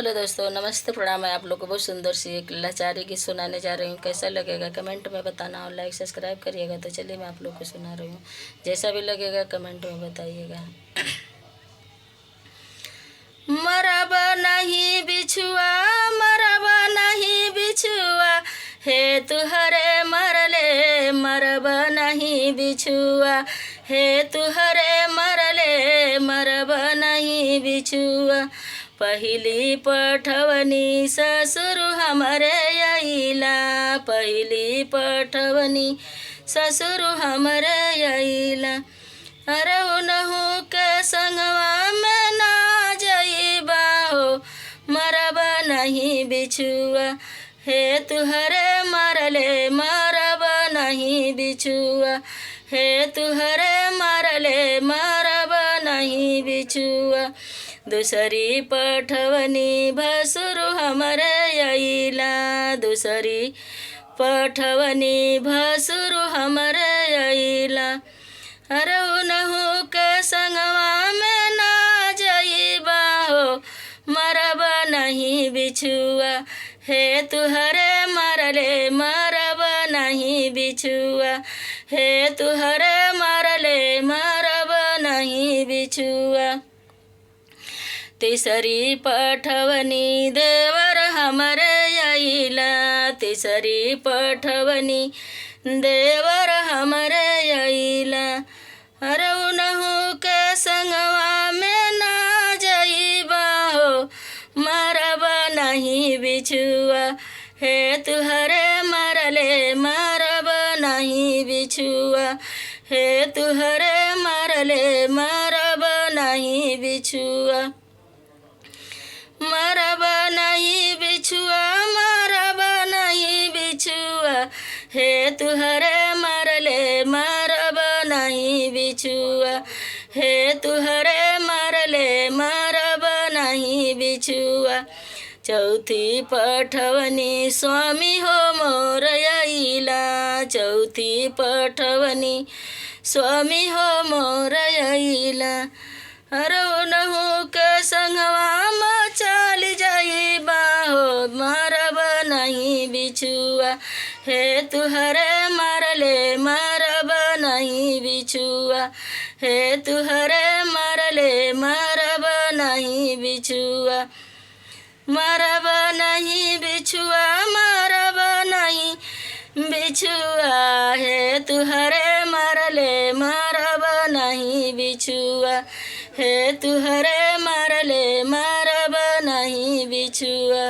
Hello दोस्तों, नमस्ते, प्रणाम। मैं आप लोग को बहुत सुंदर सी एक लाचारी गीत सुनाने जा रही हूँ। कैसा लगेगा कमेंट में बताना और लाइक सब्सक्राइब करिएगा। तो चलिए मैं आप लोग को सुना रही हूँ। जैसा भी लगेगा कमेंट में बताइएगा। मरब नहीं बिछुआ, मरब नहीं बिछुआ, हे तुहरे मरले मरब नहीं बिछुआ, हे तुहरे मरले मरब नहीं बिछुआ। पहिली पठवनी ससुर हमरे अइला, पहिली पठवनी ससुर हमरे अइला। अरे उनहु के संगवा में ना जइबा हो, मरब नहीं बिछुआ, हे तुहरे मरले मरब नहीं बिछुआ, हे तुहरे मरले मरब नहीं बिछुआ। दूसरी पठवनी भसुर हमरे अइला, दूसरी पठवनी भसुर हमरे अइला। अरे उनहु के संगवा में ना जइबा हो, मरब नहीं बिछुआ, हे तुहरे मरले मरब नहीं बिछुआ, हे तुहरे मरले मरब नहीं बिछुआ। तीसरी पठवनी देवर हमरे अइला, तीसरी पठवनी देवर हमरे अइला। अरे उनहु के संगवा में ना जइबा हो, मरब नहीं बिछुआ, हे तुहरे मरले मरब नहीं बिछुआ, हे तुहरे मरले मरब नहीं बिछुआ। मरब नहीं बिछुआ, मरब नहीं बिछुआ, हे तुहरे मरले मरब नहीं बिछुआ, हे तुहरे मरले मरब नहीं बिछुआ। चौथी पठवनी स्वामी हो मोर अइला, चौथी पठवनी स्वामी हो मोर अइला। अरे उनहु के संगवा में चल जइबा हो, मरब नहीं बिछुआ, हे तुहरे मरले मरब नहीं बिछुआ, हे तुहरे मरले मरब नहीं बिछुआ। मरब नहीं बिछुआ, मरब नहीं बिछुआ, हे तुहरे मरले मरब नहीं बिछुआ, हे तुहरे मरले मरब नहीं बिछुआ।